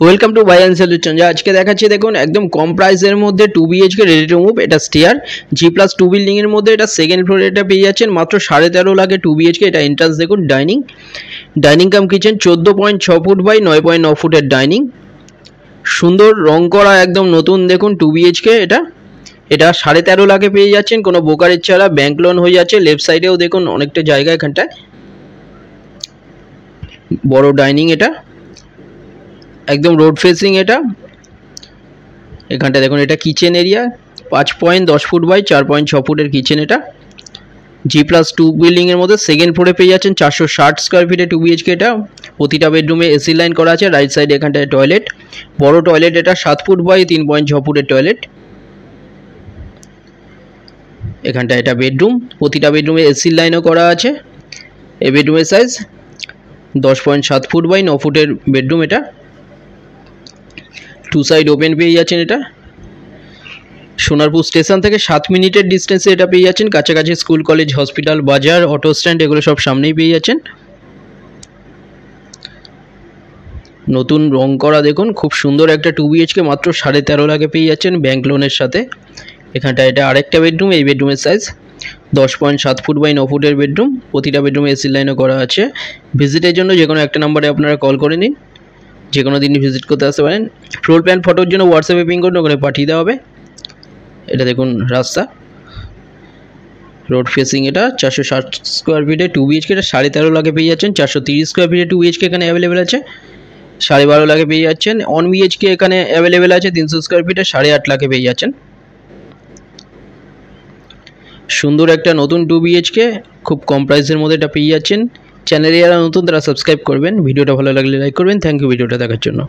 Welcome to buy and solution. যা আজকে দেখাচ্ছি দেখুন একদম কম প্রাইসের মধ্যে 2 BHK রেডি টু মুভ। এটা স্টেয়ার G+2 বিল্ডিংয়ের মধ্যে, এটা সেকেন্ড ফ্লোরে এটা পেয়ে যাচ্ছেন মাত্র 13.5 লাখে 2 BHK। এটা এন্ট্রান্স দেখুন, dining cum kitchen 14.6 feet by 9.9 ফুটের ডাইনিং, সুন্দর রং করা একদম নতুন দেখুন 2 BHK। এটা 13.5 লাখে পেয়ে যাচ্ছেন, কোনো ব্রোকারেজ ছাড়া, ব্যাংক লোন হয়ে যাচ্ছে। লেফট সাইডেও দেখুন অনেকটা জায়গা, এখানটায় বড় ডাইনিং, এটা একদম রোড ফেসিং। এখানটা দেখুন এটা কিচেন এরিয়া 5.10 ফুট বাই 4.6 ফুটের কিচেন। এটা G+2 বিল্ডিংয়ের মধ্যে সেকেন্ড ফ্লোরে পেয়ে যাচ্ছেন 460 স্কোয়ার ফিটে 2 BHK। এটা প্রতিটা বেডরুমে এসি লাইন করা আছে। রাইট সাইডে এখানটায় টয়লেট, বড় টয়লেট, এটা 7 ফুট বাই 3.6 ফুটের টয়লেট। এখানটা এটা বেডরুম, প্রতিটা বেডরুমে এসি লাইনও করা আছে। এই বেডরুমের সাইজ 10.7 ফুট বাই 9 ফুটের বেডরুম। এটা টু সাইড ওপেন পেয়ে যাচ্ছেন। এটা সোনারপুর স্টেশন থেকে 7 মিনিটের ডিস্টেন্সে এটা পেয়ে যাচ্ছেন। কাছাকাছি স্কুল, কলেজ, হসপিটাল, বাজার, অটো স্ট্যান্ড এগুলো সব সামনেই পেয়ে যাচ্ছেন। নতুন রং করা দেখুন, খুব সুন্দর একটা 2 BHK মাত্র 13.5 লাখে পেয়ে যাচ্ছেন ব্যাংক লোনের সাথে। এখানটা এটা আরেকটা বেডরুম, এই বেডরুমের সাইজ 10.7 ফুট বাই 9 ফুটের বেডরুম। প্রতিটা বেডরুমে এসি লাইনও করা আছে। ভিজিটের জন্য যে কোনো একটা নাম্বারে আপনারা কল করে নিন, যে কোনো দিনই ভিজিট করতে আসতে পারেন। ফ্লোর প্ল্যান ফটোর জন্য হোয়াটসঅ্যাপে পিং করুন, ওখানে পাঠিয়ে দেওয়া হবে। এটা দেখুন রাস্তা, রোড ফেসিং। এটা 460 স্কোয়ার ফিটে 2 BHK। এটা 13.5 লাখে পেয়ে যাচ্ছেন। 430 স্কোয়ার ফিটে 2 BHK এখানে অ্যাভেলেবেল আছে, 12.5 লাখে পেয়ে যাচ্ছেন। 1 BHK এখানে অ্যাভেলেবেল আছে 300 স্কোয়ার ফিটে 8.5 লাখে পেয়ে যাচ্ছেন। সুন্দর একটা নতুন 2 BHK খুব কম প্রাইসের মধ্যে এটা পেয়ে যাচ্ছেন। চ্যানেলে যারা নতুন তারা সাবস্ক্রাইব করবেন, ভিডিওটা ভালো লাগলে লাইক করবেন। থ্যাংক ইউ ভিডিওটা দেখার জন্য।